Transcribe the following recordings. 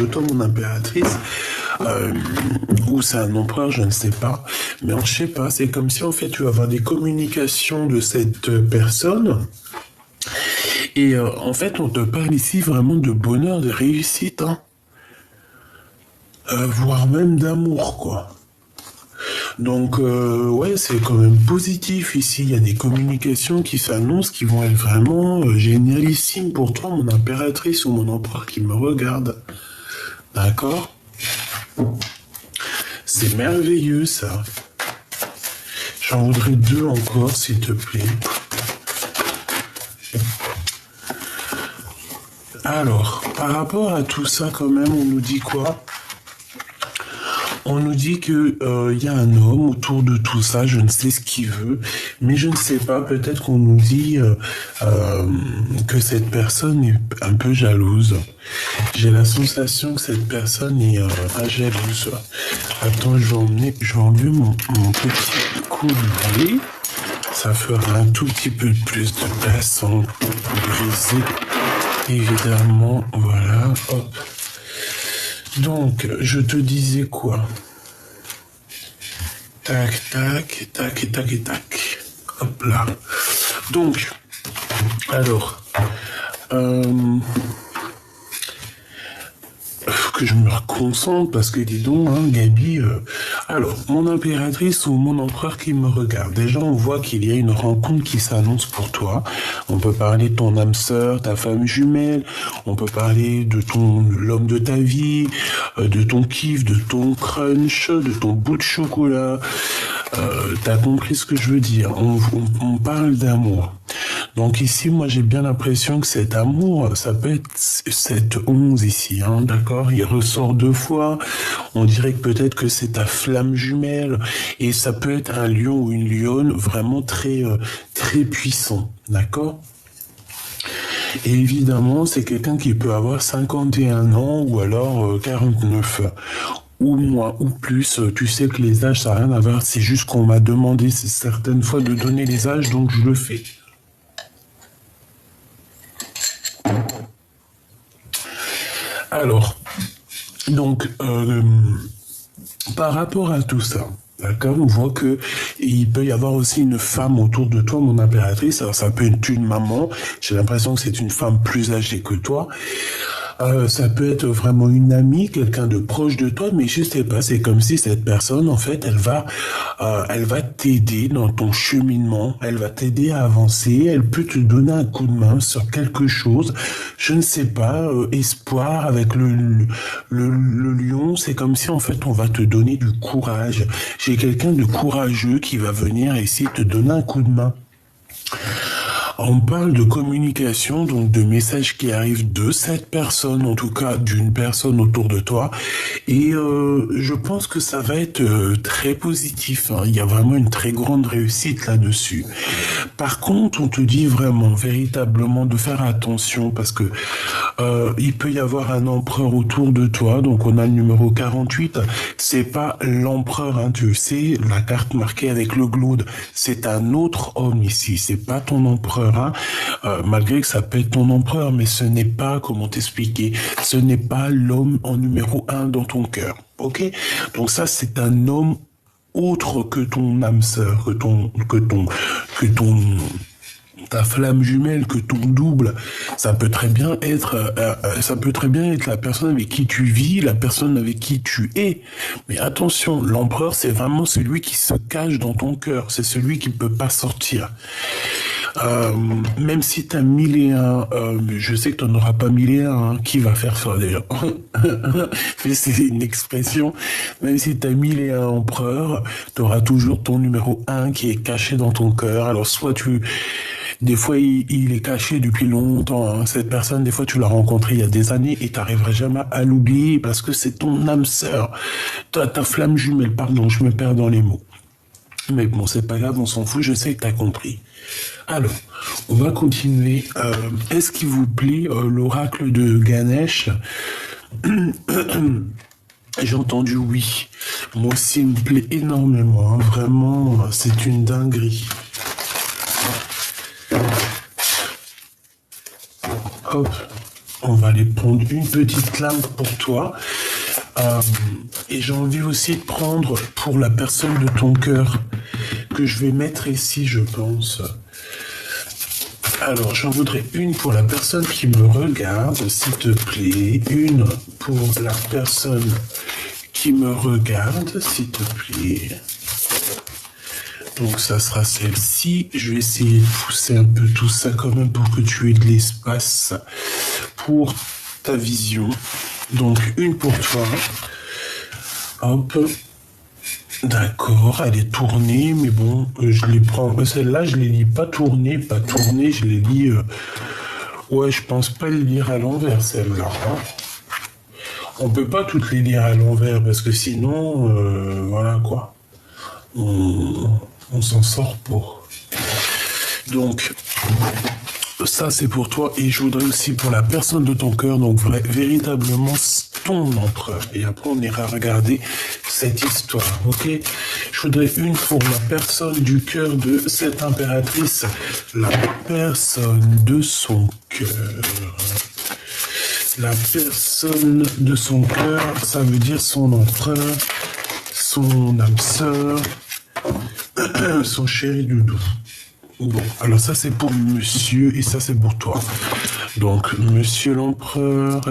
de toi, mon impératrice, ou c'est un empereur, je ne sais pas, mais je sais pas, c'est comme si en fait tu vas avoir des communications de cette personne, et en fait on te parle ici vraiment de bonheur, de réussite, hein, voire même d'amour, quoi. Donc, ouais, c'est quand même positif ici. Il y a des communications qui s'annoncent qui vont être vraiment génialissimes pour toi, mon impératrice ou mon empereur qui me regarde. D'accord? C'est merveilleux, ça. J'en voudrais 2 encore, s'il te plaît. Alors, par rapport à tout ça, quand même, on nous dit quoi? On nous dit que y a un homme autour de tout ça, je ne sais ce qu'il veut, mais je ne sais pas, peut-être qu'on nous dit que cette personne est un peu jalouse. J'ai la sensation que cette personne est jalouse. Attends, je vais enlever mon petit collier. Ça fera un tout petit peu plus de place sans briser. Évidemment, voilà, hop. Donc, je te disais quoi? Tac, tac, tac, tac, tac. Hop là. Donc, alors, que je me reconcentre parce que dis donc, hein, Gabi. Alors, mon impératrice ou mon empereur qui me regarde. Déjà, on voit qu'il y a une rencontre qui s'annonce pour toi. On peut parler de ton âme sœur, ta femme jumelle. On peut parler de l'homme de ta vie, de ton kiff, de ton crunch, de ton bout de chocolat. T'as compris ce que je veux dire. On parle d'amour. Donc ici, moi, j'ai bien l'impression que cet amour, ça peut être cette 11 ici, hein, d'accord? Il ressort 2 fois. On dirait que peut-être que c'est ta flamme jumelle. Et ça peut être un lion ou une lionne vraiment très, très puissant, d'accord? Et évidemment, c'est quelqu'un qui peut avoir 51 ans ou alors 49 ou moins, ou plus. Tu sais que les âges, ça n'a rien à voir. C'est juste qu'on m'a demandé certaines fois de donner les âges, donc je le fais. Alors, donc, par rapport à tout ça, d'accord, on voit que il peut y avoir aussi une femme autour de toi, mon impératrice. Alors, ça peut être une maman. J'ai l'impression que c'est une femme plus âgée que toi. Ça peut être vraiment une amie, quelqu'un de proche de toi, mais je sais pas, c'est comme si cette personne, en fait, elle va t'aider dans ton cheminement, elle va t'aider à avancer, elle peut te donner un coup de main sur quelque chose, je ne sais pas, espoir avec le lion, c'est comme si, en fait, on va te donner du courage. J'ai quelqu'un de courageux qui va venir essayer de te donner un coup de main. On parle de communication, donc de messages qui arrivent de cette personne, en tout cas d'une personne autour de toi. Et je pense que ça va être très positif, hein. Il y a vraiment une très grande réussite là-dessus. Par contre, on te dit vraiment, véritablement, de faire attention parce que il peut y avoir un empereur autour de toi. Donc on a le numéro 48. C'est pas l'empereur, hein, tu sais, la carte marquée avec le glaude. C'est un autre homme ici. C'est pas ton empereur. Hein. Malgré que ça peut être ton empereur, mais ce n'est pas, comment t'expliquer, ce n'est pas l'homme en numéro 1 dans ton cœur, ok? Donc ça, c'est un homme autre que ton âme sœur, ta flamme jumelle, que ton double. Ça peut très bien être la personne avec qui tu vis, la personne avec qui tu es. Mais attention, l'empereur, c'est vraiment celui qui se cache dans ton cœur, c'est celui qui ne peut pas sortir. Même si t'as 1001, je sais que t'en auras pas 1001, hein, qui va faire ça déjà. Mais c'est une expression. Même si t'as 1001 empereurs, t'auras toujours ton numéro 1 qui est caché dans ton cœur. Alors des fois il est caché depuis longtemps, hein. Cette personne, des fois tu l'as rencontré il y a des années et t'arriveras jamais à l'oublier parce que c'est ton âme sœur, ta flamme jumelle, pardon, je me perds dans les mots. Mais bon, c'est pas grave, on s'en fout, je sais que t'as compris. Alors, on va continuer. Est-ce qu'il vous plaît l'oracle de Ganesh? J'ai entendu oui. Moi aussi, il me plaît énormément. Hein. Vraiment, c'est une dinguerie. Hop. On va aller prendre une petite lame pour toi. Et j'ai envie aussi de prendre pour la personne de ton cœur que je vais mettre ici, je pense. Alors, j'en voudrais une pour la personne qui me regarde, s'il te plaît. Une pour la personne qui me regarde, s'il te plaît. Donc, ça sera celle-ci. Je vais essayer de pousser un peu tout ça quand même pour que tu aies de l'espace pour ta vision. Donc, une pour toi. Hop. D'accord, elle est tournée, mais bon, je les prends. Celle-là, je les lis pas tournées, je les lis. Ouais, je pense pas les lire à l'envers, celle-là. Hein. On peut pas toutes les lire à l'envers parce que sinon, voilà quoi. On s'en sort pas. Donc, ça c'est pour toi et je voudrais aussi pour la personne de ton cœur, donc véritablement ton empereur. Et après on ira regarder cette histoire, ok? Je voudrais une pour la personne du cœur de cette impératrice, la personne de son cœur. La personne de son cœur, ça veut dire son empereur, son âme sœur, son chéri doudou. Bon, alors ça c'est pour monsieur et ça c'est pour toi. Donc, monsieur l'empereur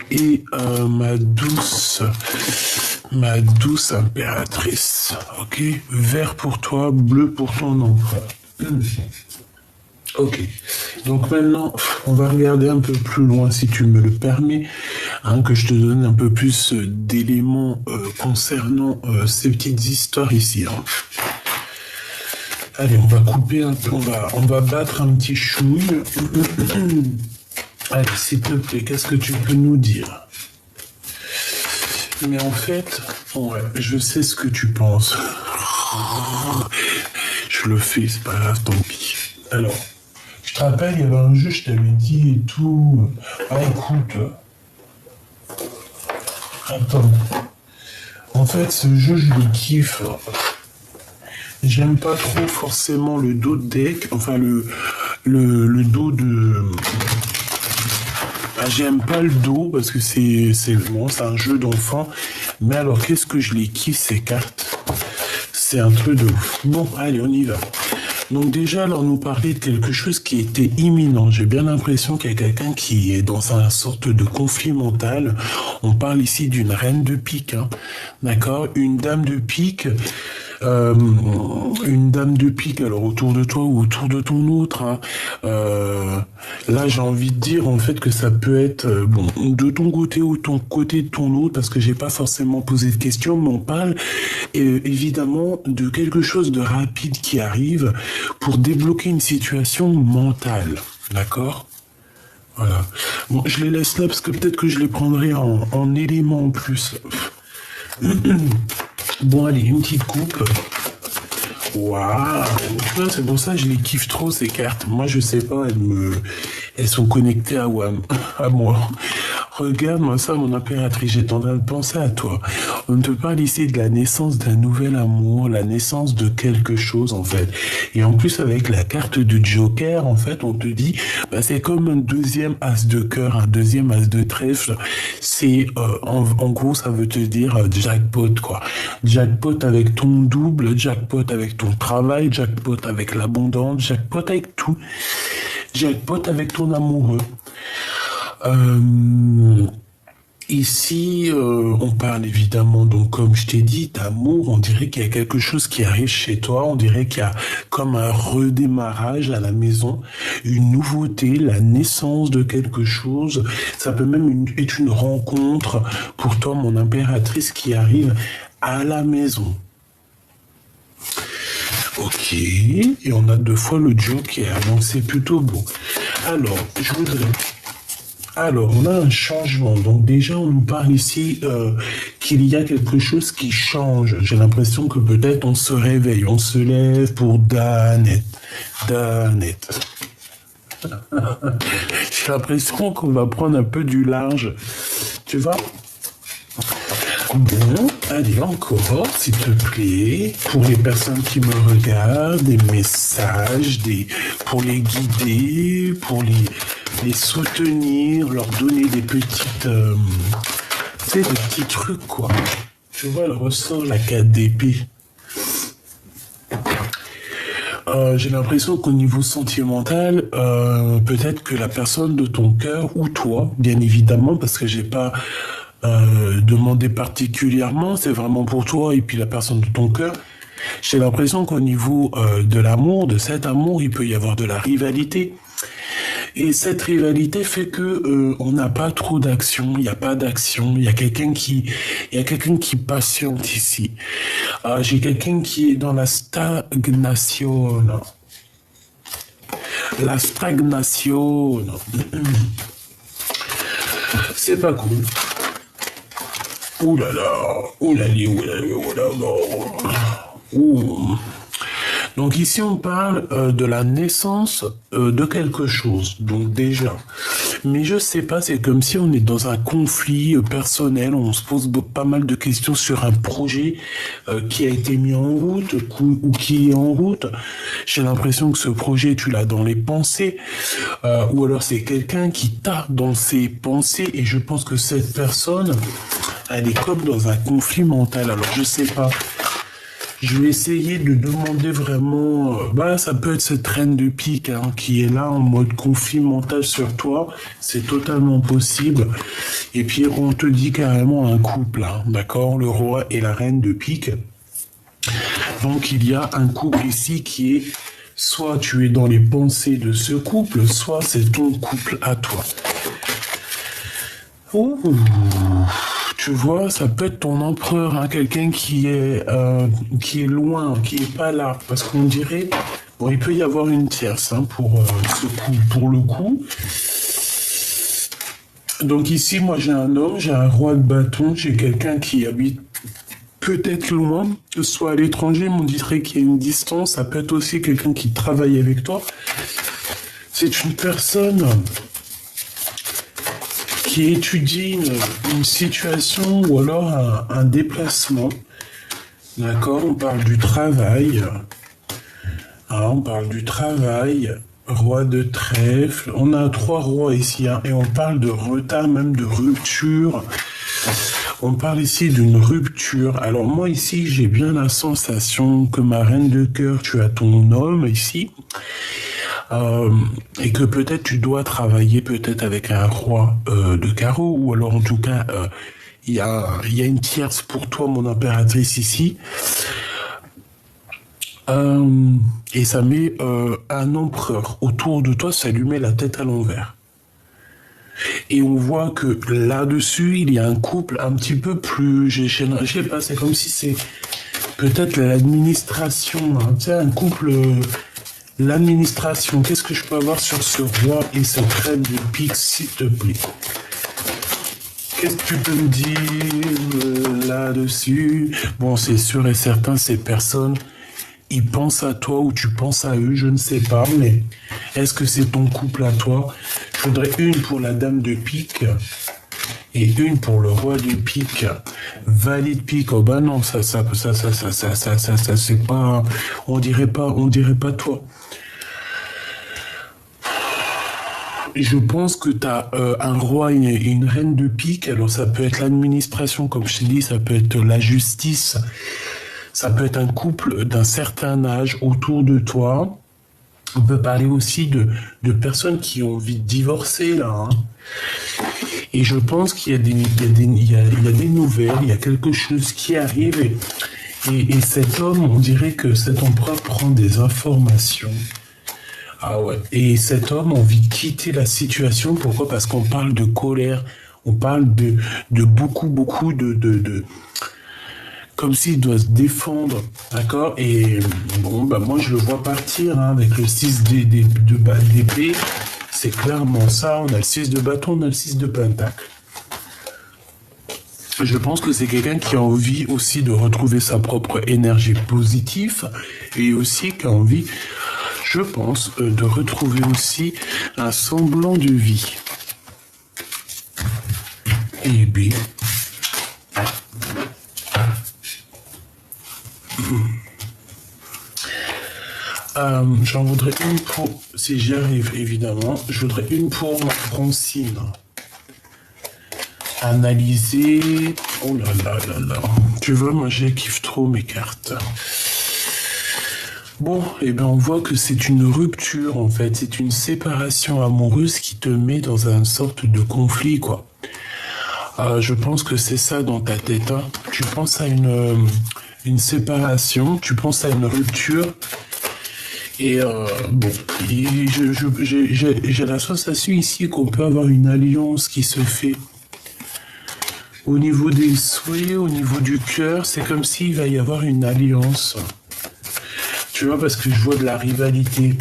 et ma douce impératrice. Ok, vert pour toi, bleu pour ton empereur. Ok, donc maintenant, on va regarder un peu plus loin si tu me le permets, hein, que je te donne un peu plus d'éléments concernant ces petites histoires ici. Hein. Allez, on va couper un peu, on va battre un petit chouille. Allez, s'il te plaît, qu'est-ce que tu peux nous dire? Mais en fait, ouais, je sais ce que tu penses. Je le fais, c'est pas grave, tant pis. Alors, je te rappelle, il y avait un jeu, je t'avais dit et tout. Ah, écoute. Attends. En fait, ce jeu, je le kiffe. J'aime pas trop forcément le dos de deck, enfin le dos de... J'aime pas le dos parce que c'est bon, c'est un jeu d'enfant. Mais alors, qu'est-ce que je les kiffe ces cartes? C'est un truc de ouf. Bon, allez, on y va. Donc déjà, alors nous parler de quelque chose qui était imminent. J'ai bien l'impression qu'il y a quelqu'un qui est dans une sorte de conflit mental. On parle ici d'une reine de pique, hein. D'accord? Une dame de pique. Une dame de pique, alors autour de toi ou autour de ton autre. Hein. Là, j'ai envie de dire en fait que ça peut être bon de ton côté ou ton côté de ton autre, parce que j'ai pas forcément posé de questions, mais on parle évidemment de quelque chose de rapide qui arrive pour débloquer une situation mentale, d'accord? Voilà. Bon, je les laisse là parce que peut-être que je les prendrai en éléments en plus. Bon, allez, une petite coupe. Waouh! C'est pour ça que je les kiffe trop, ces cartes. Moi, je sais pas, elles sont connectées à WAM, à moi. Regarde-moi ça, mon impératrice, j'étais en train de penser à toi. On te parle ici de la naissance d'un nouvel amour, la naissance de quelque chose, en fait. Et en plus, avec la carte du Joker, en fait, on te dit, bah, c'est comme un deuxième as de cœur, un deuxième as de trèfle. C'est, en gros, ça veut te dire jackpot, quoi. Jackpot avec ton double, jackpot avec ton travail, jackpot avec l'abondance, jackpot avec tout. Jackpot avec ton amoureux. Ici, on parle évidemment, donc comme je t'ai dit, d'amour. On dirait qu'il y a quelque chose qui arrive chez toi. On dirait qu'il y a comme un redémarrage à la maison, une nouveauté, la naissance de quelque chose. Ça peut même être une rencontre pour toi, mon impératrice, qui arrive à la maison. Ok, et on a 2 fois le Joker, donc c'est plutôt beau. Alors, on a un changement. Donc déjà, on nous parle ici qu'il y a quelque chose qui change. J'ai l'impression que peut-être on se réveille, on se lève pour Danette. J'ai l'impression qu'on va prendre un peu du large. Tu vois? Bon, allez, encore, s'il te plaît, pour les personnes qui me regardent, des messages, pour les guider, pour les... les soutenir, leur donner des petites, tu sais, des petits trucs, quoi. Tu vois, elle ressort la 4 d'épée. J'ai l'impression qu'au niveau sentimental, peut-être que la personne de ton cœur, ou toi, bien évidemment, parce que j'ai pas demandé particulièrement, c'est vraiment pour toi et puis la personne de ton cœur, j'ai l'impression qu'au niveau de l'amour, de cet amour, il peut y avoir de la rivalité. Et cette rivalité fait que on n'a pas trop d'action, il n'y a pas d'action, il y a quelqu'un qui patiente ici. J'ai quelqu'un qui est dans la stagnation. La stagnation. C'est pas cool. Ouh là là, ouh là là, ouh là là, ouh là là. Ouh. Donc ici on parle de la naissance de quelque chose, donc déjà. Mais je sais pas, c'est comme si on est dans un conflit personnel, on se pose pas mal de questions sur un projet qui a été mis en route ou qui est en route. J'ai l'impression que ce projet tu l'as dans les pensées, ou alors c'est quelqu'un qui t'a dans ses pensées et je pense que cette personne, elle est comme dans un conflit mental. Alors je sais pas. Je vais essayer de demander vraiment... ça peut être cette reine de pique hein, qui est là en mode conflit mental sur toi. C'est totalement possible. Et puis on te dit carrément un couple, hein, d'accord? Le roi et la reine de pique. Donc il y a un couple ici qui est... Soit tu es dans les pensées de ce couple, soit c'est ton couple à toi. Ouh. Tu vois, ça peut être ton empereur, hein, quelqu'un qui est loin, qui est pas là, parce qu'on dirait, bon, il peut y avoir une tierce hein, pour le coup. Donc ici, moi, j'ai un homme, j'ai un roi de bâton, j'ai quelqu'un qui habite peut-être loin, que ce soit à l'étranger, mais on dirait qu'il y a une distance. Ça peut être aussi quelqu'un qui travaille avec toi. C'est une personne qui étudie une situation ou alors un déplacement. D'accord, on parle du travail. On parle du travail. Roi de trèfle. On a 3 rois ici hein, et on parle de retard, même de rupture. On parle ici d'une rupture. Alors moi ici, j'ai bien la sensation que ma reine de cœur, tu as ton homme ici. Et que peut-être tu dois travailler peut-être avec un roi de carreau, ou alors en tout cas, il y a une tierce pour toi, mon impératrice ici. Et ça met un empereur autour de toi, ça lui met la tête à l'envers. Et on voit que là-dessus, il y a un couple un petit peu plus... Je sais pas, c'est comme si c'est peut-être l'administration, hein, tu sais, un couple... L'administration, qu'est-ce que je peux avoir sur ce roi et cette reine de pique, s'il te plaît? Qu'est-ce que tu peux me dire là-dessus? Bon, c'est sûr et certain, ces personnes, ils pensent à toi ou tu penses à eux, je ne sais pas, mais est-ce que c'est ton couple à toi? Je voudrais une pour la dame de pique et une pour le roi de pique. Valide pique, oh bah non, ça, c'est pas, on dirait pas toi. Je pense que tu as un roi et une reine de pique. Alors ça peut être l'administration, comme je t'ai dit, ça peut être la justice, ça peut être un couple d'un certain âge autour de toi. On peut parler aussi de personnes qui ont envie de divorcer là. Hein. Et je pense qu'il y a des nouvelles, il y a quelque chose qui arrive et cet homme, on dirait que cet empereur prend des informations. Ah ouais. Et cet homme a envie de quitter la situation. Pourquoi? Parce qu'on parle de colère. On parle de beaucoup de comme s'il doit se défendre. D'accord? Et bon, bah, moi, je le vois partir, hein, avec le 6 d'épée. C'est clairement ça. On a le 6 de bâton, on a le 6 de pentacle. Je pense que c'est quelqu'un qui a envie aussi de retrouver sa propre énergie positive et aussi qui a envie, je pense, de retrouver aussi un semblant de vie. Et bien... J'en voudrais une pour, si j'y arrive évidemment, je voudrais une pour Francine. Analyser. Oh là là là là. Tu vois, moi je kiffe trop mes cartes. Bon, eh bien on voit que c'est une rupture en fait, c'est une séparation amoureuse qui te met dans une sorte de conflit quoi. Je pense que c'est ça dans ta tête. Hein. Tu penses à une séparation, tu penses à une rupture. Et bon, j'ai la sensation ici qu'on peut avoir une alliance qui se fait. Au niveau des souhaits, au niveau du cœur, c'est comme s'il va y avoir une alliance. Tu vois, parce que je vois de la rivalité.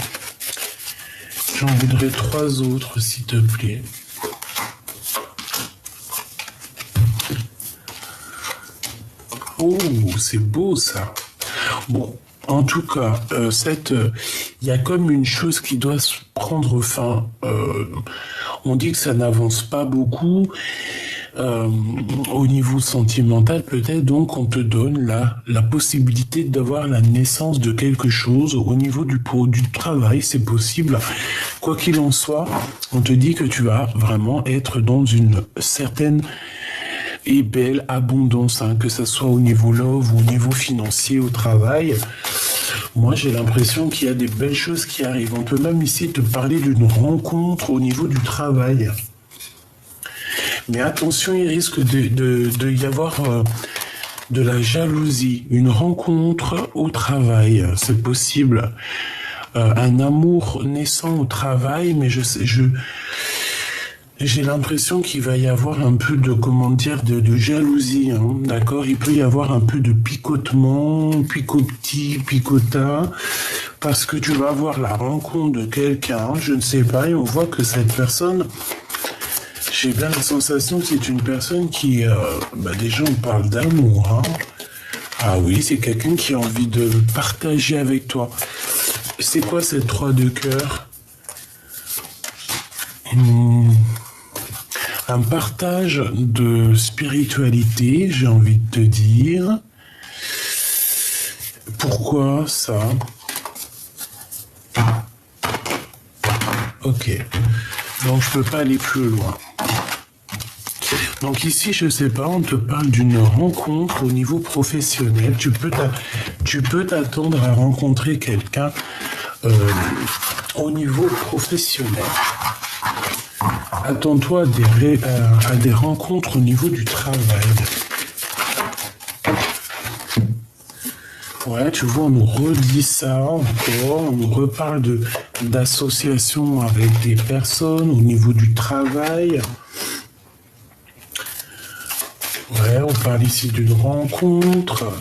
J'en voudrais 3 autres, s'il te plaît. Oh, c'est beau ça. Bon, en tout cas, il y a comme une chose qui doit se prendre fin. On dit que ça n'avance pas beaucoup. Au niveau sentimental, peut-être, donc on te donne la possibilité d'avoir la naissance de quelque chose. Au niveau du travail, c'est possible. Quoi qu'il en soit, on te dit que tu vas vraiment être dans une certaine et belle abondance, hein, que ce soit au niveau love ou au niveau financier, au travail. Moi, j'ai l'impression qu'il y a des belles choses qui arrivent. On peut même ici te parler d'une rencontre au niveau du travail. Mais attention, il risque de y avoir de la jalousie, une rencontre au travail, c'est possible. Un amour naissant au travail, mais j'ai l'impression qu'il va y avoir un peu de, comment dire, de jalousie, hein, d'accord? Il peut y avoir un peu de picotement, picota, parce que tu vas avoir la rencontre de quelqu'un, je ne sais pas, et on voit que cette personne... J'ai bien la sensation que c'est une personne qui... déjà, on parle d'amour. Hein. Ah oui, c'est quelqu'un qui a envie de partager avec toi. C'est quoi cette 3 de cœur? Un partage de spiritualité, j'ai envie de te dire. Pourquoi ça? Ok. Donc, je peux pas aller plus loin. Donc ici, je sais pas, on te parle d'une rencontre au niveau professionnel. Tu peux t'attendre à rencontrer quelqu'un au niveau professionnel. Attends-toi à des rencontres au niveau du travail. Ouais, tu vois, on nous redit ça encore, on nous reparle d'associations avec des personnes au niveau du travail. Ouais, on parle ici d'une rencontre.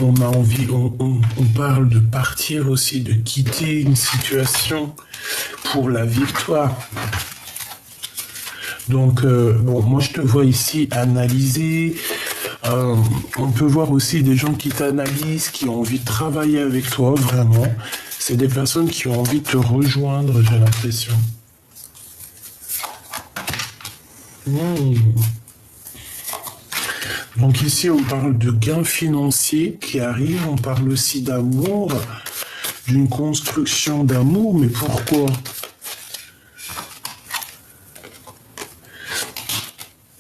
On a envie, on parle de partir aussi, de quitter une situation pour la victoire. Donc, moi je te vois ici analyser. On peut voir aussi des gens qui t'analysent, qui ont envie de travailler avec toi, vraiment. C'est des personnes qui ont envie de te rejoindre, j'ai l'impression. Donc ici, on parle de gains financiers qui arrivent, on parle aussi d'amour, d'une construction d'amour, mais pourquoi ?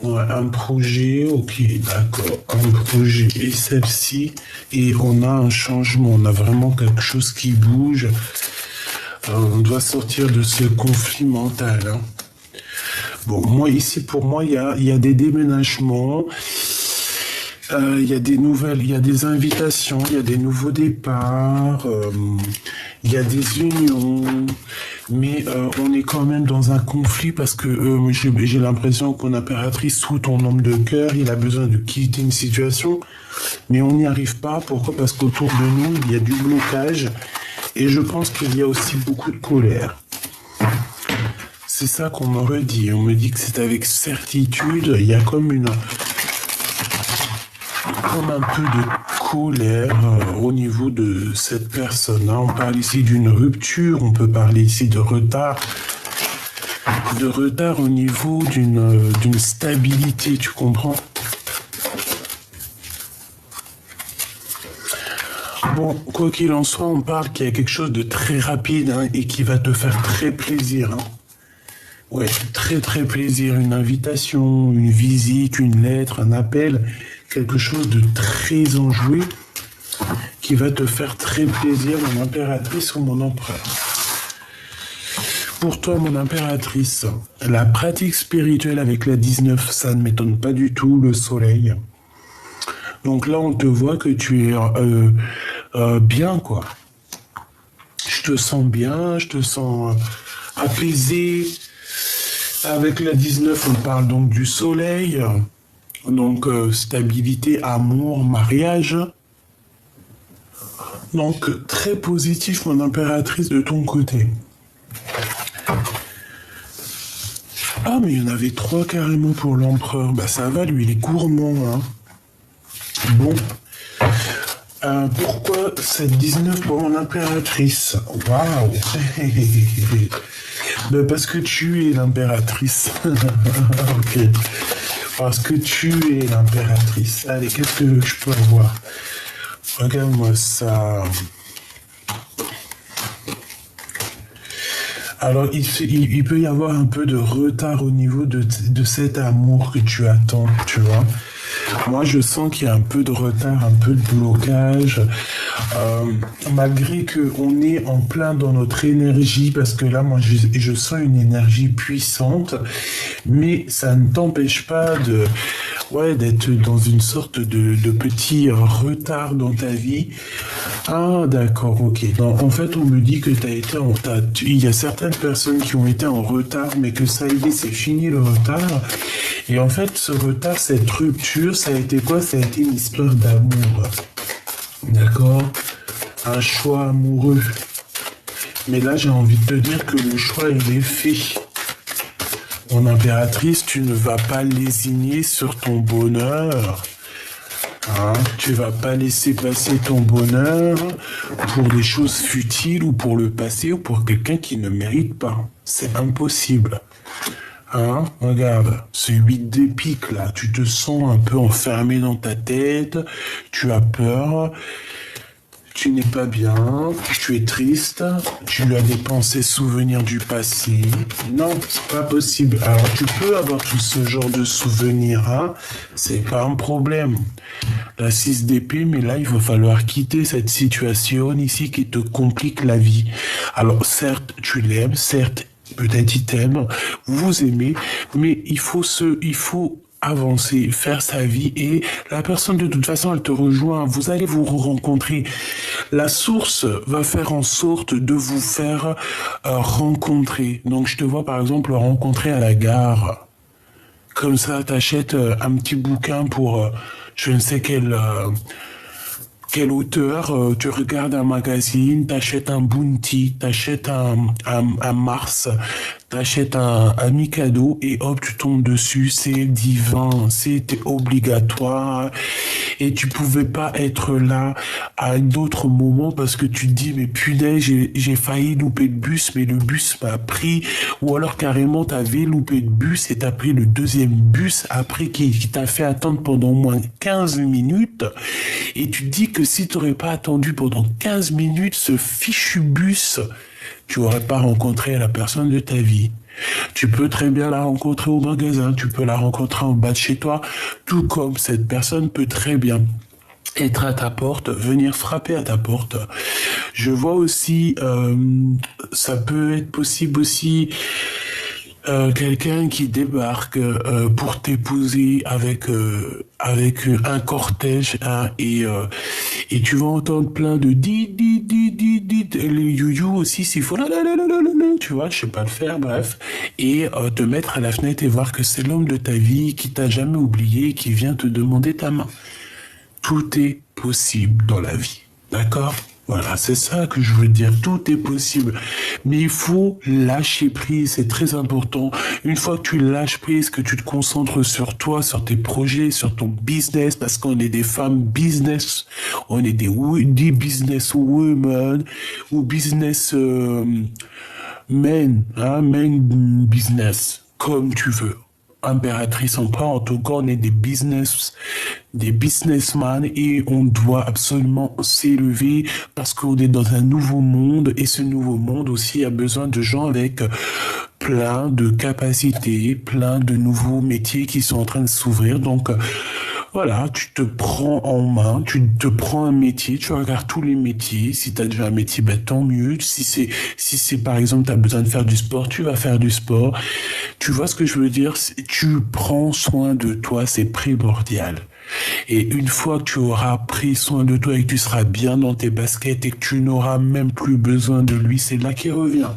Ouais, un projet, ok, d'accord, un projet, et celle-ci, et on a un changement, on a vraiment quelque chose qui bouge, on doit sortir de ce conflit mental. Hein. Bon, moi ici, pour moi, il y a des déménagements, il y a des nouvelles, il y a des invitations, il y a des nouveaux départs, il y a des unions, mais on est quand même dans un conflit parce que j'ai l'impression qu'on impératrice sous ton homme de cœur, il a besoin de quitter une situation, mais on n'y arrive pas. Pourquoi ? Parce qu'autour de nous, il y a du blocage et je pense qu'il y a aussi beaucoup de colère. C'est ça qu'on me redit. On me dit que c'est avec certitude, il y a comme un peu de colère au niveau de cette personne. Hein. On parle ici d'une rupture, on peut parler ici de retard au niveau d'une stabilité, tu comprends ? Bon, quoi qu'il en soit, on parle qu'il y a quelque chose de très rapide hein, et qui va te faire très plaisir. Hein. Ouais, très très plaisir. Une invitation, une visite, une lettre, un appel, quelque chose de très enjoué qui va te faire très plaisir, mon impératrice ou mon empereur. Pour toi, mon impératrice, la pratique spirituelle avec la 19, ça ne m'étonne pas du tout, le soleil. Donc là, on te voit que tu es bien, quoi. Je te sens bien, je te sens apaisé. Avec la 19, on parle donc du soleil. Donc stabilité, amour, mariage. Donc très positif, mon impératrice, de ton côté. Ah, mais il y en avait 3 carrément pour l'empereur. Bah ça va, lui, il est gourmand, hein. Bon. Pourquoi cette 19 pour mon impératrice? Waouh. Ben parce que tu es l'impératrice. Ok. Parce que tu es l'impératrice. Allez, qu'est-ce que je peux avoir? Regarde-moi ça. Alors, il peut y avoir un peu de retard au niveau de cet amour que tu attends, tu vois. Moi, je sens qu'il y a un peu de retard, un peu de blocage, malgré qu'on est en plein dans notre énergie, parce que là, moi, je sens une énergie puissante, mais ça ne t'empêche pas d'être dans une sorte de petit retard dans ta vie. Ah, d'accord, ok. Non, en fait, on me dit que il y a certaines personnes qui ont été en retard, mais que ça y est, c'est fini le retard. Et en fait, ce retard, cette rupture, ça a été quoi? Ça a été une histoire d'amour. D'accord? Un choix amoureux. Mais là, j'ai envie de te dire que le choix, il est fait. Mon impératrice, tu ne vas pas lésigner sur ton bonheur. Hein, tu vas pas laisser passer ton bonheur pour des choses futiles ou pour le passé ou pour quelqu'un qui ne mérite pas. C'est impossible. Hein, regarde, ce 8 de pique là, tu te sens un peu enfermé dans ta tête, tu as peur, tu n'es pas bien, tu es triste, tu as des pensées souvenirs du passé. Non, c'est pas possible. Alors tu peux avoir tout ce genre de souvenirs, hein, c'est pas un problème. La 6 d'épée, mais là il va falloir quitter cette situation ici qui te complique la vie. Alors certes, tu l'aimes, certes, peut-être il t'aime, vous aimez, mais il faut avancer, faire sa vie et la personne de toute façon elle te rejoint, vous allez vous rencontrer. La source va faire en sorte de vous faire rencontrer. Donc je te vois par exemple rencontrer à la gare. Comme ça, t'achètes un petit bouquin pour je ne sais quel auteur, tu regardes un magazine, t'achètes un Bounty, t'achètes un Mars, t'achètes un Mikado et hop, tu tombes dessus, c'est divin, c'était obligatoire et tu pouvais pas être là à un autre moment parce que tu te dis mais punaise, j'ai failli louper le bus mais le bus m'a pris ou alors carrément t'avais loupé le bus et t'as pris le deuxième bus après qui t'a fait attendre pendant au moins 15 minutes et tu te dis que si tu n'aurais pas attendu pendant 15 minutes ce fichu bus, tu n'aurais pas rencontré la personne de ta vie. Tu peux très bien la rencontrer au magasin, tu peux la rencontrer en bas de chez toi, tout comme cette personne peut très bien être à ta porte, venir frapper à ta porte. Je vois aussi, ça peut être possible aussi, quelqu'un qui débarque pour t'épouser avec un cortège hein, et tu vas entendre plein de dit les you aussi s'il faut tu vois je sais pas le faire bref et te mettre à la fenêtre et voir que c'est l'homme de ta vie qui t'a jamais oublié qui vient te demander ta main. Tout est possible dans la vie, d'accord? Voilà, c'est ça que je veux dire. Tout est possible. Mais il faut lâcher prise, c'est très important. Une fois que tu lâches prise, que tu te concentres sur toi, sur tes projets, sur ton business, parce qu'on est des femmes business, on est des business women ou business men, hein, men business, comme tu veux. impératrice en pas. En tout cas, on est des businessmen et on doit absolument s'élever parce qu'on est dans un nouveau monde et ce nouveau monde aussi a besoin de gens avec plein de capacités, plein de nouveaux métiers qui sont en train de s'ouvrir. Donc, voilà, tu te prends en main, tu te prends un métier, tu regardes tous les métiers. Si tu as déjà un métier, ben, tant mieux. Si c'est par exemple, tu as besoin de faire du sport, tu vas faire du sport. Tu vois ce que je veux dire? Tu prends soin de toi, c'est primordial. Et une fois que tu auras pris soin de toi et que tu seras bien dans tes baskets et que tu n'auras même plus besoin de lui, c'est là qu'il revient.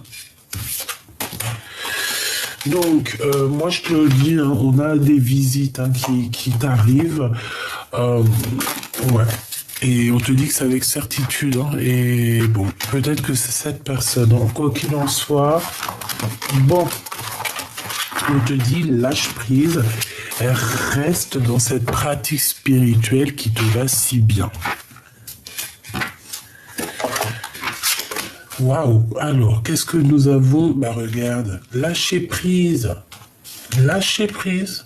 Donc, moi je te le dis, hein, on a des visites hein, qui t'arrivent. Ouais. Et on te dit que c'est avec certitude. Hein, et bon, peut-être que c'est cette personne. Hein, quoi qu'il en soit, bon, on te dit lâche prise. Reste dans cette pratique spirituelle qui te va si bien. Waouh! Alors, qu'est-ce que nous avons? Bah regarde, lâcher prise. Lâcher prise.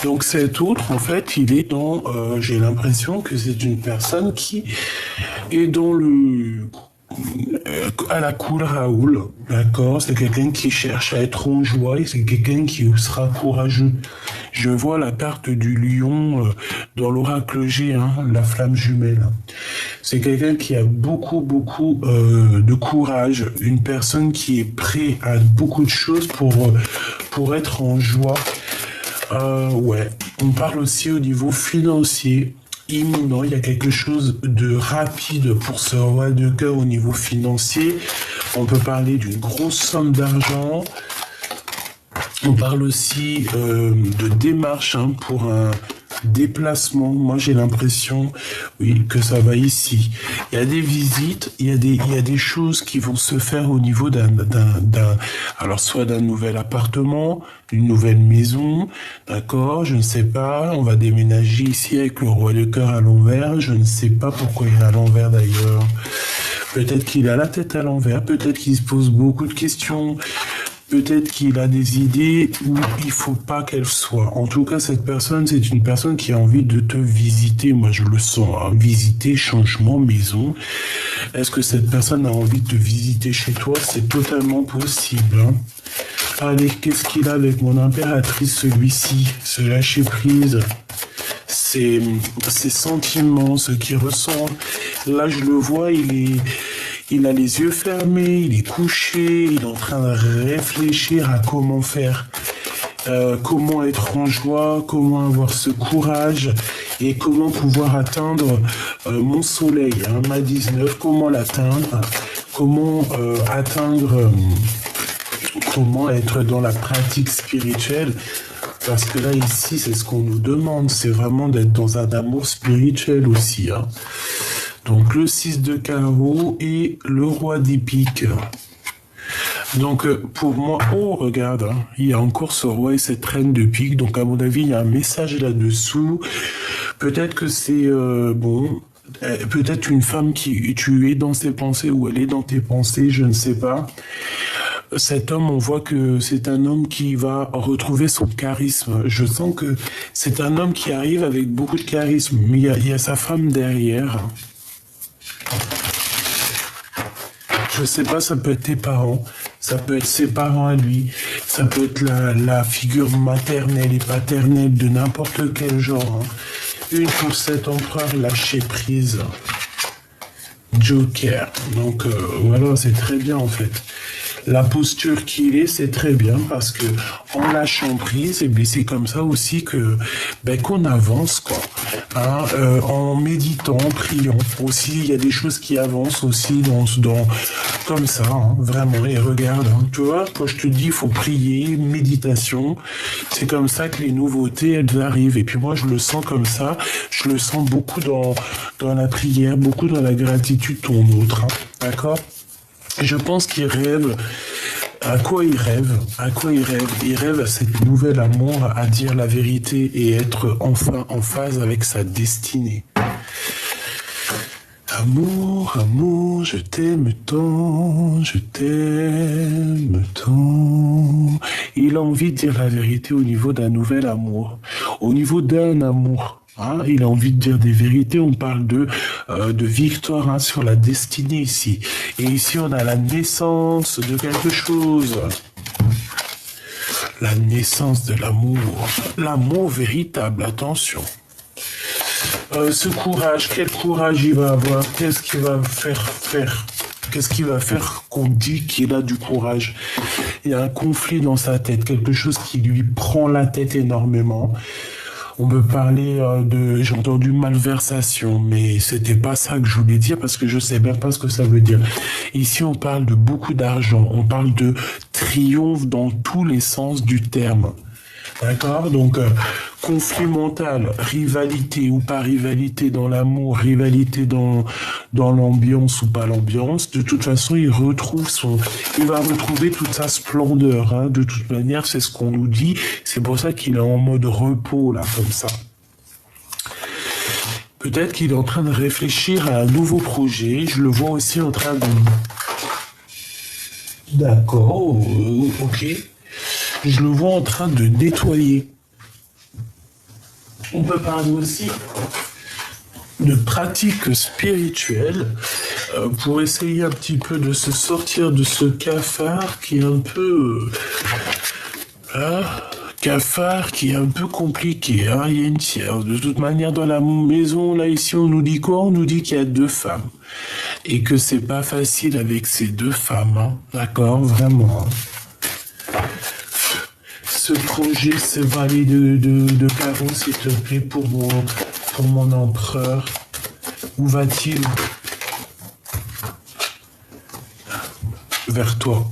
Donc cet autre, en fait, il est dans... j'ai l'impression que c'est une personne qui est dans à la cool Raoul, d'accord? C'est quelqu'un qui cherche à être en joie et c'est quelqu'un qui sera courageux. Je vois la carte du lion dans l'oracle G, hein, la flamme jumelle. C'est quelqu'un qui a beaucoup de courage, une personne qui est prêt à beaucoup de choses pour être en joie. Ouais, on parle aussi au niveau financier. Imminent, il y a quelque chose de rapide pour ce roi de cœur au niveau financier. On peut parler d'une grosse somme d'argent. On parle aussi de démarche hein, pour un déplacement. Moi, j'ai l'impression, oui, que ça va ici. Il y a des visites, il y a des choses qui vont se faire au niveau alors soit d'un nouvel appartement, d'une nouvelle maison, d'accord, je ne sais pas, on va déménager ici avec le roi de cœur à l'envers, je ne sais pas pourquoi il est à l'envers d'ailleurs. Peut-être qu'il a la tête à l'envers, peut-être qu'il se pose beaucoup de questions. Peut-être qu'il a des idées où il faut pas qu'elle soit. En tout cas, cette personne, c'est une personne qui a envie de te visiter. Moi, je le sens. Hein. Visiter, changement, maison. Est-ce que cette personne a envie de te visiter chez toi? C'est totalement possible. Hein. Allez, qu'est-ce qu'il a avec mon impératrice, celui-ci? Ce lâcher prise. Ses sentiments, ce qu'il ressent. Là, je le vois, il a les yeux fermés, il est couché, il est en train de réfléchir à comment faire, comment être en joie, comment avoir ce courage et comment pouvoir atteindre mon soleil, hein, ma 19, comment l'atteindre, comment comment être dans la pratique spirituelle. Parce que là, ici, c'est ce qu'on nous demande, c'est vraiment d'être dans un amour spirituel aussi, hein. Donc le 6 de carreau et le roi d'épique. Donc pour moi, oh regarde, hein, il y a encore ce roi et cette reine de pique. Donc à mon avis, il y a un message là-dessous. Peut-être que c'est bon, peut-être une femme qui tu es dans ses pensées ou elle est dans tes pensées, je ne sais pas. Cet homme, on voit que c'est un homme qui va retrouver son charisme. Je sens que c'est un homme qui arrive avec beaucoup de charisme, mais il y a sa femme derrière. Je sais pas, ça peut être tes parents, ça peut être ses parents à lui, ça peut être la figure maternelle et paternelle de n'importe quel genre. Hein. Une pour cet empereur lâcher prise. Joker. Donc voilà, c'est très bien en fait. La posture qu'il est, c'est très bien parce que en lâchant prise, et c'est comme ça aussi que qu'on avance quoi. Hein, en méditant, en priant aussi, il y a des choses qui avancent aussi dans comme ça, hein, vraiment. Et regarde, hein, tu vois, quand je te dis, il faut prier, méditation, c'est comme ça que les nouveautés elles arrivent. Et puis moi, je le sens comme ça. Je le sens beaucoup dans la prière, beaucoup dans la gratitude ton autre, hein, d'accord. Je pense qu'il rêve. À quoi il rêve? À quoi il rêve? Il rêve à cette nouvelle amour, à dire la vérité et être enfin en phase avec sa destinée. Amour, amour, je t'aime tant, je t'aime tant. Il a envie de dire la vérité au niveau d'un nouvel amour, au niveau d'un amour. Hein, il a envie de dire des vérités. On parle de victoire, hein, sur la destinée ici. Et ici, on a la naissance de quelque chose. La naissance de l'amour. L'amour véritable, attention. Ce courage, quel courage il va avoir? Qu'est-ce qu'il va faire? Qu'est-ce qu'il va faire qu'on dit qu'il a du courage? Il y a un conflit dans sa tête, quelque chose qui lui prend la tête énormément. On peut parler j'ai entendu malversation, mais c'était pas ça que je voulais dire parce que je sais même pas ce que ça veut dire. Ici, on parle de beaucoup d'argent, on parle de triomphe dans tous les sens du terme. D'accord? Donc, conflit mental, rivalité ou pas rivalité dans l'amour, rivalité dans l'ambiance ou pas l'ambiance, de toute façon, il va retrouver toute sa splendeur, hein. De toute manière, c'est ce qu'on nous dit. C'est pour ça qu'il est en mode repos, là, comme ça. Peut-être qu'il est en train de réfléchir à un nouveau projet. Je le vois aussi en train de... D'accord, ok. Je le vois en train de nettoyer. On peut parler aussi de pratiques spirituelles pour essayer un petit peu de se sortir de ce cafard qui est un peu... cafard qui est un peu compliqué. Hein, il y a une tiers. De toute manière, dans la maison, là, ici, on nous dit quoi? On nous dit qu'il y a 2 femmes. Et que c'est pas facile avec ces 2 femmes. Hein. D'accord? Vraiment. Ce projet, ce valet de carreaux, s'il te plaît, pour mon empereur. Où va-t-il? Vers toi.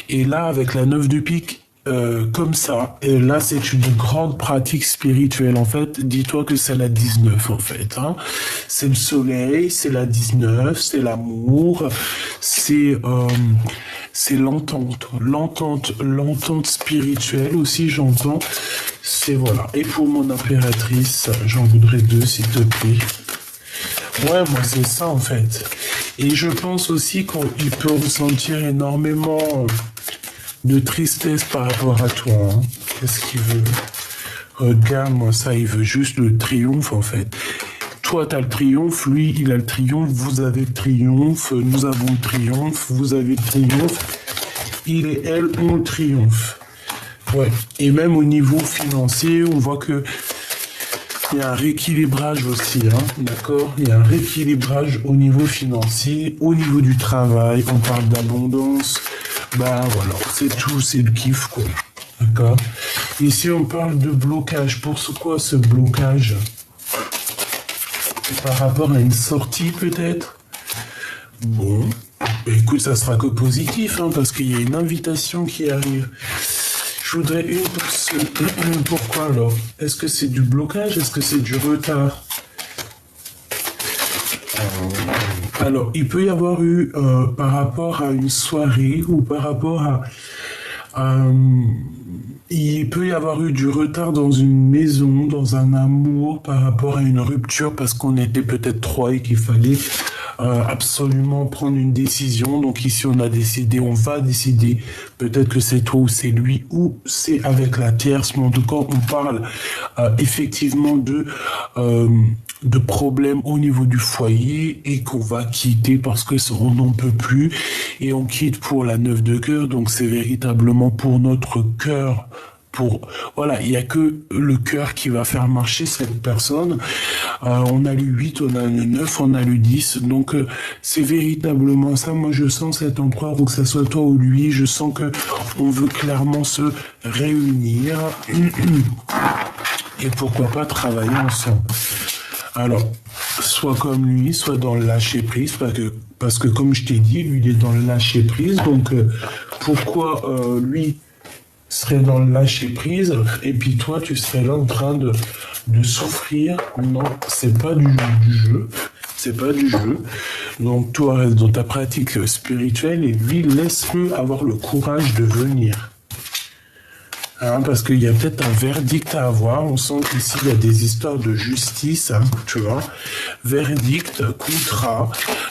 Et là, avec la 9 de pique, comme ça, et là, c'est une grande pratique spirituelle. En fait, dis-toi que c'est la 19, en fait. Hein. C'est le soleil, c'est la 19, c'est l'amour, c'est l'entente spirituelle aussi, j'entends. C'est voilà. Et pour mon impératrice, j'en voudrais 2, s'il te plaît. Ouais, moi, c'est ça, en fait. Et je pense aussi qu'il peut ressentir énormément de tristesse par rapport à toi. Hein. Qu'est-ce qu'il veut? Regarde-moi ça, il veut juste le triomphe, en fait. Toi, tu as le triomphe, lui, il a le triomphe, vous avez le triomphe, nous avons le triomphe, vous avez le triomphe, il et elle ont le triomphe. Ouais. Et même au niveau financier, on voit que il y a un rééquilibrage aussi, hein, d'accord? Il y a un rééquilibrage au niveau financier, au niveau du travail, on parle d'abondance, bah voilà, c'est tout, c'est le kiff, quoi. D'accord? Ici, on parle de blocage. Pour quoi ce blocage? Par rapport à une sortie, peut-être? Bon, écoute, ça sera que positif, hein, parce qu'il y a une invitation qui arrive. Je voudrais une pour ce... Pourquoi alors? Est-ce que c'est du blocage? Est-ce que c'est du retard? Alors, il peut y avoir eu, par rapport à une soirée ou par rapport à... il peut y avoir eu du retard dans une maison, dans un amour, par rapport à une rupture, parce qu'on était peut-être 3 et qu'il fallait absolument prendre une décision. Donc ici, on va décider. Peut-être que c'est toi ou c'est lui ou c'est avec la tierce. Mais en tout cas, on parle effectivement de problèmes au niveau du foyer et qu'on va quitter parce que on n'en peut plus. Et on quitte pour la 9 de cœur. Donc c'est véritablement pour notre cœur. Voilà, il n'y a que le cœur qui va faire marcher cette personne. On a le 8, on a le 9, on a le 10. Donc, c'est véritablement ça. Moi, je sens cet empereur, ou que ça soit toi ou lui, je sens que on veut clairement se réunir. Et pourquoi pas travailler ensemble. Alors, soit comme lui, soit dans le lâcher-prise, parce que comme je t'ai dit, lui, il est dans le lâcher-prise. Donc, pourquoi lui serait dans le lâcher-prise, et puis toi, tu serais là en train de souffrir? Non, c'est pas du jeu. C'est pas du jeu. Donc, toi, reste dans ta pratique spirituelle, et lui, laisse-le avoir le courage de venir. Hein, parce qu'il y a peut-être un verdict à avoir. On sent qu'ici, il y a des histoires de justice, hein, tu vois. Verdict, contrat.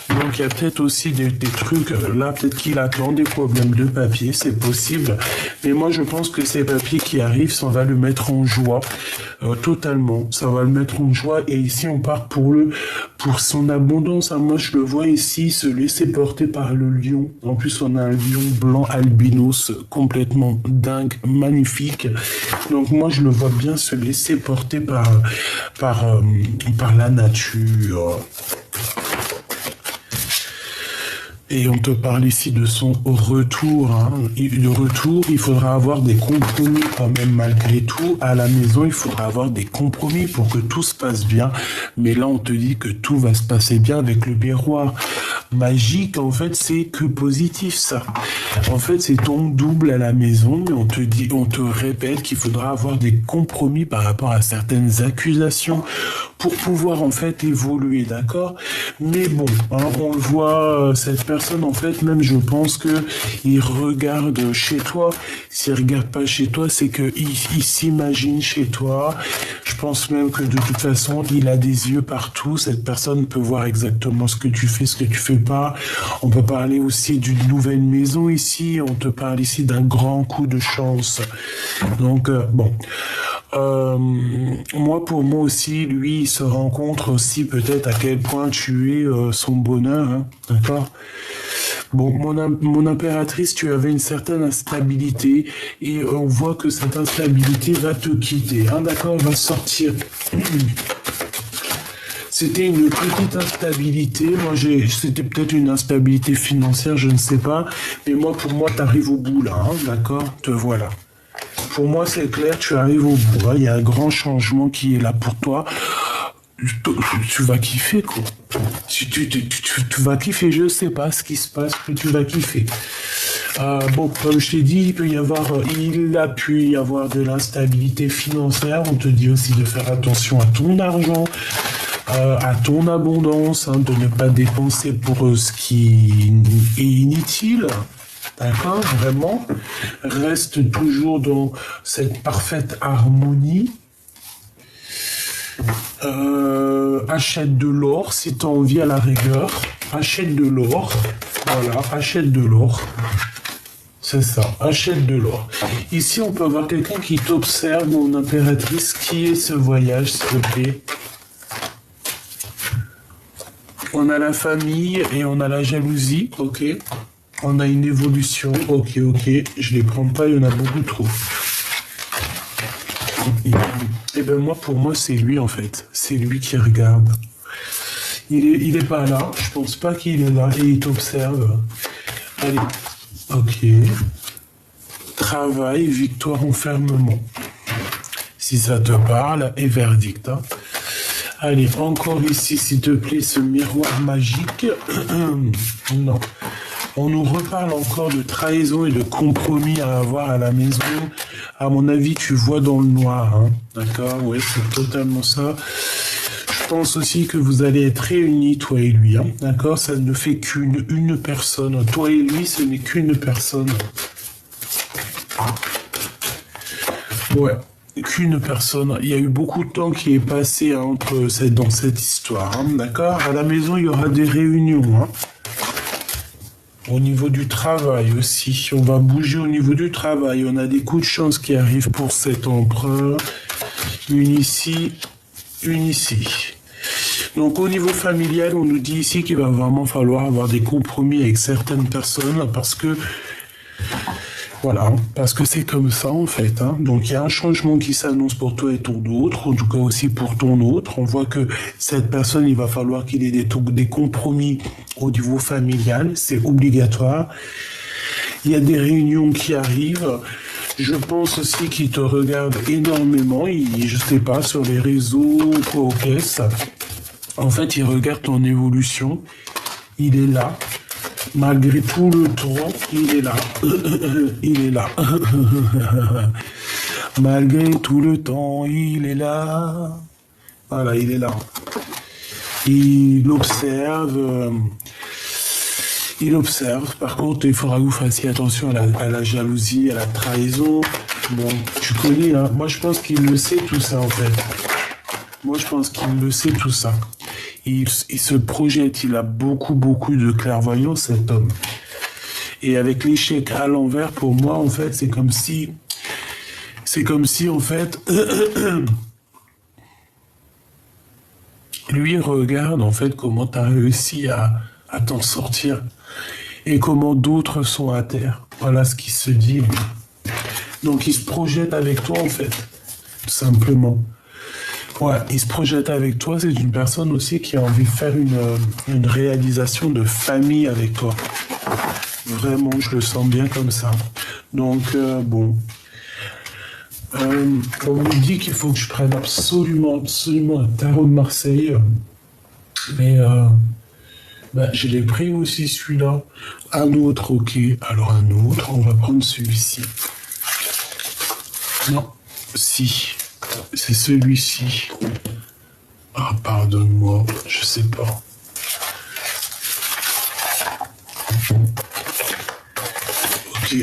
Donc, il y a peut-être aussi des trucs. Là, peut-être qu'il attend des problèmes de papier, c'est possible. Mais moi, je pense que ces papiers qui arrivent, ça va le mettre en joie. Totalement. Ça va le mettre en joie. Et ici, on part pour son abondance. Hein. Moi, je le vois ici se laisser porter par le lion. En plus, on a un lion blanc albinos complètement dingue, magnifique. Donc moi, je le vois bien se laisser porter par la nature. Et on te parle ici de son retour. Hein. De retour, il faudra avoir des compromis quand même malgré tout. À la maison, il faudra avoir des compromis pour que tout se passe bien. Mais là, on te dit que tout va se passer bien avec le miroir magique. En fait, c'est que positif, ça. En fait, c'est ton double à la maison. Mais on te répète qu'il faudra avoir des compromis par rapport à certaines accusations pour pouvoir, en fait, évoluer, d'accord? Mais bon, hein, on le voit, cette personne, en fait, même je pense que il regarde chez toi. S'il regarde pas chez toi, c'est que il s'imagine chez toi. Je pense même que de toute façon, il a des yeux partout. Cette personne peut voir exactement ce que tu fais, ce que tu fais pas. On peut parler aussi d'une nouvelle maison ici. On te parle ici d'un grand coup de chance. Donc, bon. Moi, pour moi aussi, lui, il se rencontre aussi peut-être à quel point tu es son bonheur, hein, d'accord? Bon, mon impératrice, tu avais une certaine instabilité et on voit que cette instabilité va te quitter, hein, d'accord? Va sortir. C'était une petite instabilité. Moi, c'était peut-être une instabilité financière, je ne sais pas. Mais moi, pour moi, t'arrives au bout là, hein, d'accord? Te voilà. Pour moi, c'est clair, tu arrives au bout. Hein. Il y a un grand changement qui est là pour toi. Tu vas kiffer, quoi. Tu vas kiffer, je sais pas ce qui se passe, mais tu vas kiffer. Bon, comme je t'ai dit, il a pu y avoir de l'instabilité financière. On te dit aussi de faire attention à ton argent, à ton abondance, hein, de ne pas dépenser pour ce qui est inutile. D'accord, vraiment. Reste toujours dans cette parfaite harmonie. Achète de l'or si tu as envie à la rigueur. Achète de l'or. Voilà, achète de l'or. C'est ça, achète de l'or. Ici, on peut avoir quelqu'un qui t'observe, mon impératrice. Qui est ce voyage, s'il te plaît? On a la famille et on a la jalousie, ok. On a une évolution, ok, je les prends pas, il y en a beaucoup trop. Et ben moi, pour moi, c'est lui en fait. C'est lui qui regarde. Il est pas là, je pense pas qu'il est là et il t'observe. Allez, ok. Travail, victoire, enfermement. Si ça te parle, et verdict. Hein. Allez, encore ici, s'il te plaît, ce miroir magique. Non. On nous reparle encore de trahison et de compromis à avoir à la maison. À mon avis, tu vois dans le noir. Hein. D'accord? Ouais, c'est totalement ça. Je pense aussi que vous allez être réunis, toi et lui. Hein. D'accord? Ça ne fait qu'une personne. Toi et lui, ce n'est qu'une personne. Ouais. Qu'une personne. Il y a eu beaucoup de temps qui est passé hein, dans cette histoire. Hein. D'accord? À la maison, il y aura des réunions. Hein. Au niveau du travail aussi, on va bouger au niveau du travail. On a des coups de chance qui arrivent pour cet empereur. Une ici, une ici. Donc au niveau familial, on nous dit ici qu'il va vraiment falloir avoir des compromis avec certaines personnes parce que voilà, parce que c'est comme ça en fait. Hein. Donc il y a un changement qui s'annonce pour toi et ton autre, en tout cas aussi pour ton autre. On voit que cette personne, il va falloir qu'il ait des compromis au niveau familial, c'est obligatoire. Il y a des réunions qui arrivent. Je pense aussi qu'il te regarde énormément. Je sais pas, sur les réseaux, quoi, aux caisses. En fait, il regarde ton évolution. Il est là. Malgré tout le temps, il est là. Il est là. Malgré tout le temps, il est là. Voilà, il est là. Il observe. Il observe. Par contre, il faudra que vous fassiez attention à la jalousie, à la trahison. Bon, tu connais, hein. Moi, je pense qu'il le sait tout ça, en fait. Moi, je pense qu'il le sait tout ça. Il se projette, il a beaucoup, beaucoup de clairvoyance, cet homme. Et avec l'échec à l'envers, pour moi, en fait, en fait, lui regarde, en fait, comment tu as réussi à t'en sortir et comment d'autres sont à terre. Voilà ce qu'il se dit. Donc, il se projette avec toi, en fait, tout simplement. Ouais, il se projette avec toi. C'est une personne aussi qui a envie de faire une réalisation de famille avec toi. Vraiment, je le sens bien comme ça. Donc, bon. On me dit qu'il faut que je prenne absolument, absolument un tarot de Marseille. Mais je l'ai pris aussi, celui-là. Un autre, ok. Alors, un autre, on va prendre celui-ci. Non, si. C'est celui-ci. Ah, pardonne-moi, je sais pas. Ok.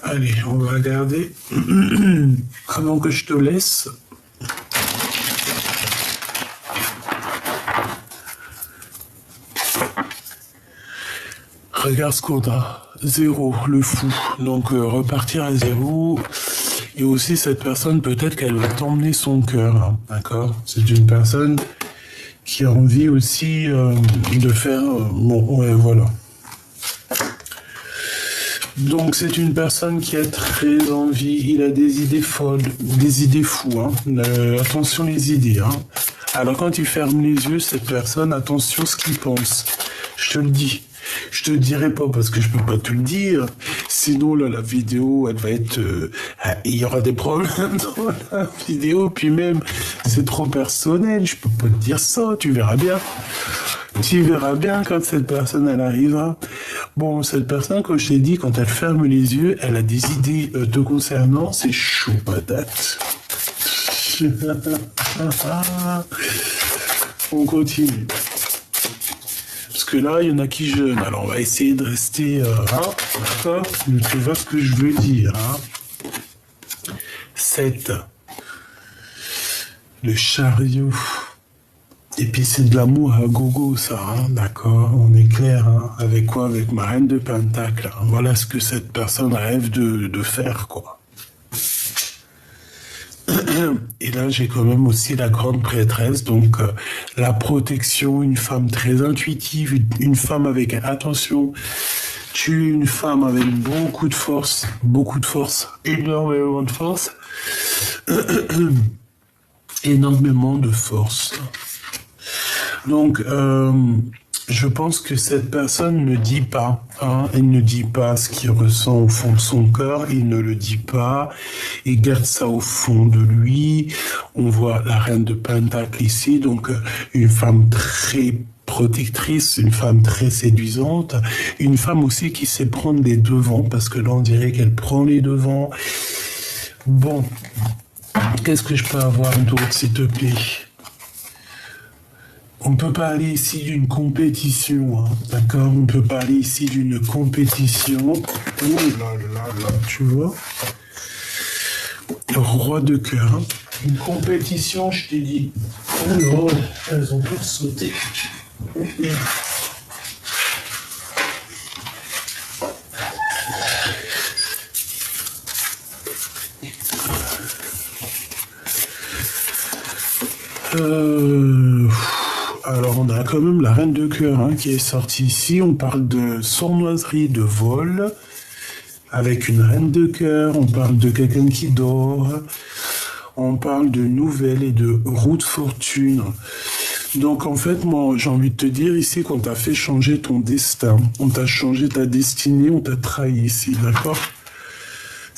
Allez, on va regarder. Avant que je te laisse. Regarde ce qu'on a. 0, le fou. Donc repartir à 0. Et aussi cette personne, peut-être qu'elle va t'emmener son cœur. Hein, d'accord? C'est une personne qui a envie aussi de faire... bon, ouais, voilà. Donc c'est une personne qui a très envie, il a des idées folles, des idées fous. Hein. Attention les idées. Hein. Alors quand il ferme les yeux, cette personne, attention ce qu'il pense. Je te le dis. Je te le dirai pas parce que je peux pas te le dire. Sinon là, la vidéo, elle va être... il y aura des problèmes dans la vidéo. Puis même, c'est trop personnel. Je peux pas te dire ça. Tu verras bien. Tu verras bien quand cette personne, elle arrivera. Bon, cette personne, comme je t'ai dit, quand elle ferme les yeux, elle a des idées te concernant. C'est chaud, patate. On continue. Parce que là, il y en a qui jeûnent. Alors, on va essayer de rester... d'accord, tu vois ce que je veux dire. Hein. 7. Le chariot. Et puis c'est de l'amour à gogo, ça, hein, d'accord, on est clair, hein, avec quoi? Avec ma reine de Pentacle. Hein. Voilà ce que cette personne rêve de faire, quoi. Et là, j'ai quand même aussi la grande prêtresse, donc la protection, une femme très intuitive, une femme avec attention. Tu es une femme avec beaucoup de force, énormément de force, énormément de force. Donc, je pense que cette personne ne dit pas, hein, elle ne dit pas ce qu'il ressent au fond de son cœur, il ne le dit pas, il garde ça au fond de lui. On voit la reine de Pentacle ici, donc une femme très protectrice, une femme très séduisante, une femme aussi qui sait prendre les devants, parce que là on dirait qu'elle prend les devants. Bon, qu'est-ce que je peux avoir d'autre, s'il te plaît ? On peut parler ici d'une compétition, hein, d'accord? On peut parler ici d'une compétition. Oh là là là, tu vois? Le roi de cœur. Hein. Une compétition, je t'ai dit. Oh, elles ont toutes sauté. Alors on a quand même la reine de cœur hein, qui est sortie ici. On parle de sournoiserie, de vol, avec une reine de cœur. On parle de quelqu'un qui dort. On parle de nouvelles et de roue de fortune. Donc en fait, moi j'ai envie de te dire ici qu'on t'a fait changer ton destin. On t'a changé ta destinée, on t'a trahi ici, d'accord ?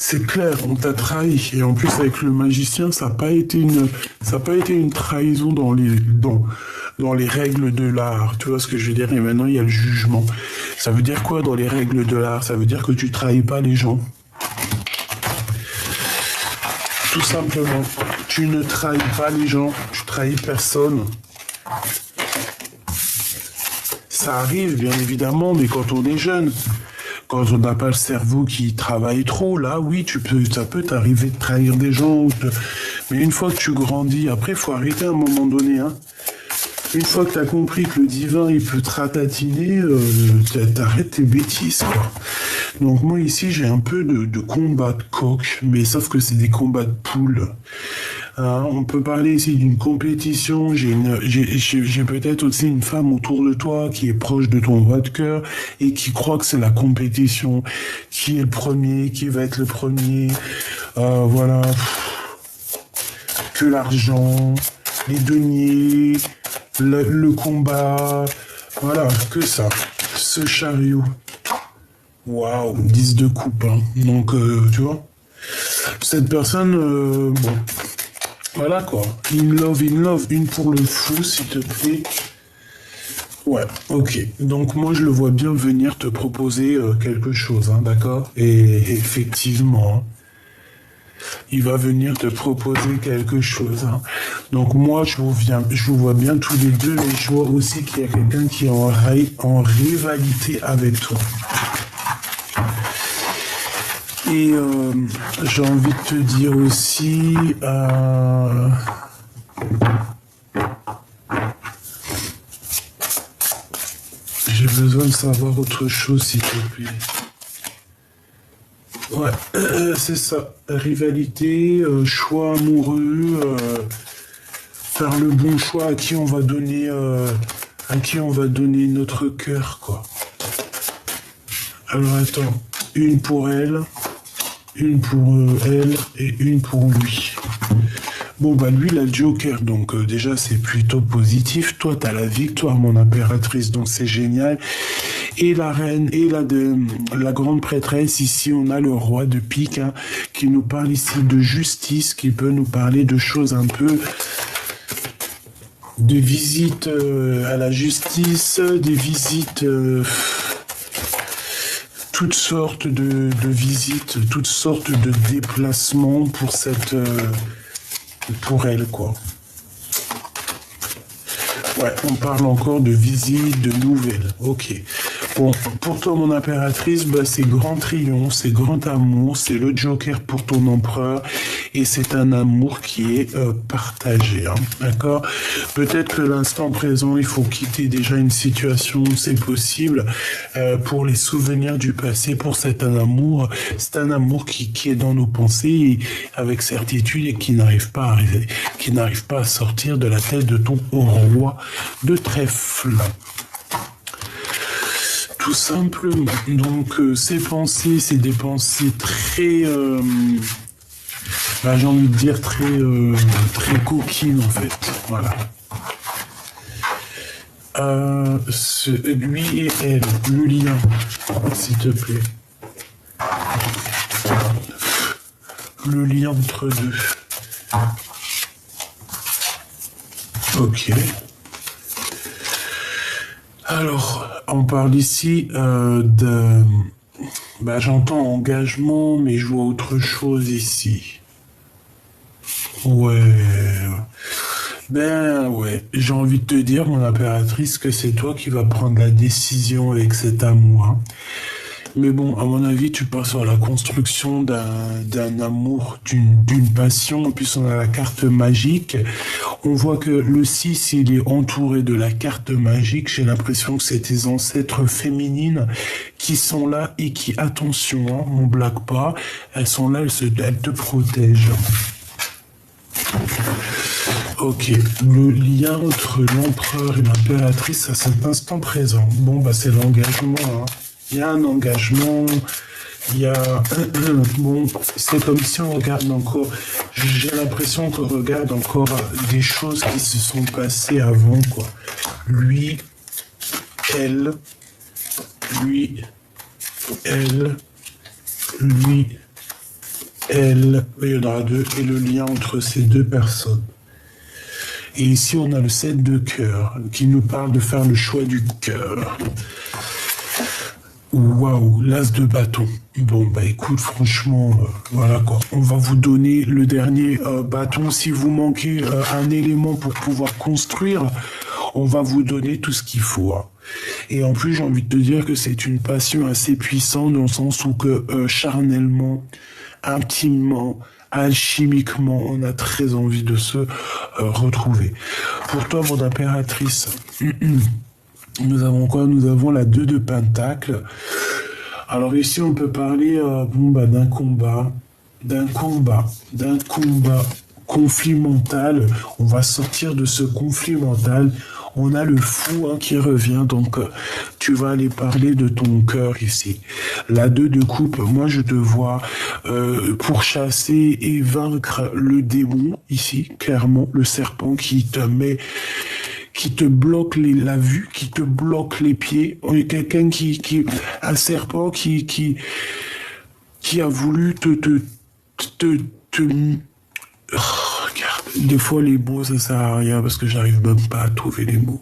C'est clair, on t'a trahi. Et en plus, avec le magicien, ça n'a pas été une trahison dans les règles de l'art. Tu vois ce que je veux dire? Et maintenant, il y a le jugement. Ça veut dire quoi dans les règles de l'art? Ça veut dire que tu trahis pas les gens. Tout simplement. Tu ne trahis pas les gens, tu trahis personne. Ça arrive, bien évidemment, mais quand on est jeune, quand on n'a pas le cerveau qui travaille trop, là, oui, ça peut t'arriver de trahir des gens. Mais une fois que tu grandis, après, il faut arrêter à un moment donné. Hein. Une fois que tu as compris que le divin, il peut te ratatiner, t'arrêtes tes bêtises, quoi. Donc moi, ici, j'ai un peu de combat de coq, mais sauf que c'est des combats de poules. On peut parler ici d'une compétition. J'ai peut-être aussi une femme autour de toi qui est proche de ton roi de cœur et qui croit que c'est la compétition. Qui est le premier, qui va être le premier. Voilà. Que l'argent, les deniers, le combat. Voilà, que ça. Ce chariot. Waouh, 10 de coupe. Hein. Donc, tu vois. Cette personne, bon. Voilà quoi. In love, une pour le fou, s'il te plaît. Ouais, ok. Donc moi je le vois bien venir te proposer quelque chose, hein, d'accord? Et effectivement, hein, il va venir te proposer quelque chose. Hein. Donc moi je vous vois bien tous les deux, et je vois aussi qu'il y a quelqu'un qui est en rivalité avec toi. Et j'ai envie de te dire aussi, j'ai besoin de savoir autre chose, s'il te plaît. Ouais, c'est ça. Rivalité, choix amoureux, faire le bon choix à qui on va donner notre cœur, quoi. Alors attends, une pour elle. Une pour elle et une pour lui. Bon, bah lui, il a le Joker, donc déjà, c'est plutôt positif. Toi, t'as la victoire, mon impératrice, donc c'est génial. Et la reine et la grande prêtresse, ici, on a le roi de pique, hein, qui nous parle ici de justice, qui peut nous parler de choses un peu... de visites à la justice, des visites... toutes sortes de visites, toutes sortes de déplacements pour elle, quoi. Ouais, on parle encore de visites, de nouvelles. Ok. Bon, pour toi, mon impératrice, bah, c'est grand triomphe, c'est grand amour, c'est le Joker pour ton empereur, et c'est un amour qui est partagé, hein, d'accord? Peut-être que l'instant présent, il faut quitter déjà une situation, c'est possible, pour les souvenirs du passé, pour c'est un amour qui est dans nos pensées, avec certitude, et qui n'arrive pas à sortir de la tête de ton roi de trèfle. Tout simplement. Donc, ces pensées, c'est des pensées très, j'ai envie de dire très coquines, en fait. Voilà. Lui et elle, le lien, s'il te plaît. Le lien entre deux. Ok. Alors, on parle ici j'entends engagement, mais je vois autre chose ici. Ouais. Ouais, j'ai envie de te dire, mon impératrice, que c'est toi qui vas prendre la décision avec cet amour. Hein. Mais bon, à mon avis, tu pars sur la construction d'un amour, d'une passion. En plus, on a la carte magique. On voit que le 6, il est entouré de la carte magique. J'ai l'impression que c'est tes ancêtres féminines qui sont là et qui, attention, hein, on blague pas, elles sont là, elles te protègent. Ok, le lien entre l'empereur et l'impératrice à cet instant présent. Bon, bah c'est l'engagement, hein. Il y a un engagement, il y a... Bon, c'est comme si on regarde encore... J'ai l'impression qu'on regarde encore des choses qui se sont passées avant, quoi. Lui, elle, lui, elle, lui, elle... Il y en aura deux, et le lien entre ces deux personnes. Et ici, on a le 7 de cœur, qui nous parle de faire le choix du cœur. Waouh, l'as de bâton. Bon, bah écoute, franchement, voilà quoi. On va vous donner le dernier bâton. Si vous manquez un élément pour pouvoir construire, on va vous donner tout ce qu'il faut, hein. Et en plus, j'ai envie de te dire que c'est une passion assez puissante dans le sens où que charnellement, intimement, alchimiquement, on a très envie de se retrouver. Pour toi, mon impératrice, nous avons quoi? Nous avons la 2 de Pentacle. Alors ici, on peut parler bon, bah, d'un combat, conflit mental. On va sortir de ce conflit mental. On a le fou hein, qui revient, donc tu vas aller parler de ton cœur ici. La 2 de coupe, moi je te vois pourchasser et vaincre le démon ici, clairement, le serpent qui te bloque la vue, qui te bloque les pieds. On est quelqu'un un serpent qui a voulu te oh, regarde. Des fois, les mots, ça sert à rien parce que j'arrive même pas à trouver les mots.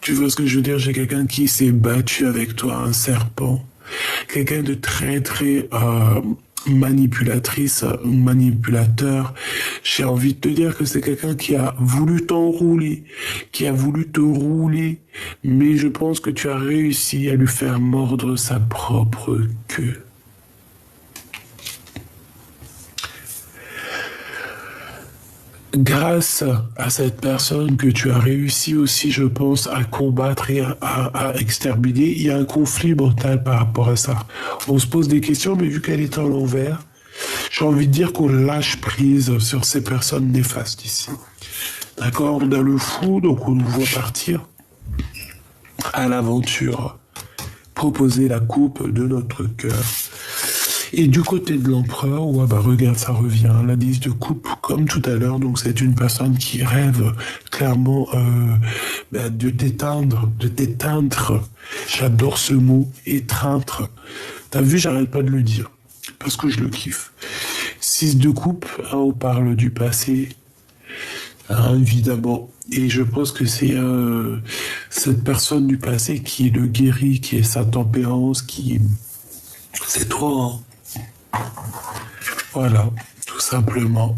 Tu vois ce que je veux dire? J'ai quelqu'un qui s'est battu avec toi, un serpent. Quelqu'un de très, très manipulatrice, manipulateur. J'ai envie de te dire que c'est quelqu'un qui a voulu t'enrouler, qui a voulu te rouler, mais je pense que tu as réussi à lui faire mordre sa propre queue. Grâce à cette personne que tu as réussi aussi, je pense, à combattre et à exterminer, il y a un conflit mental par rapport à ça. On se pose des questions, mais vu qu'elle est en l'envers, j'ai envie de dire qu'on lâche prise sur ces personnes néfastes ici. D'accord? On a le fou, donc on nous voit partir à l'aventure, proposer la coupe de notre cœur. Et du côté de l'empereur, ouais, bah regarde, ça revient. La 10 de coupe, comme tout à l'heure, donc c'est une personne qui rêve clairement bah, de t'éteindre, de t'éteindre. J'adore ce mot, étreindre. T'as vu, j'arrête pas de le dire, parce que je le kiffe. 6 de coupe, hein, on parle du passé, hein, évidemment. Et je pense que c'est cette personne du passé qui le guérit, qui est sa tempérance, qui... C'est toi, hein. Voilà, tout simplement.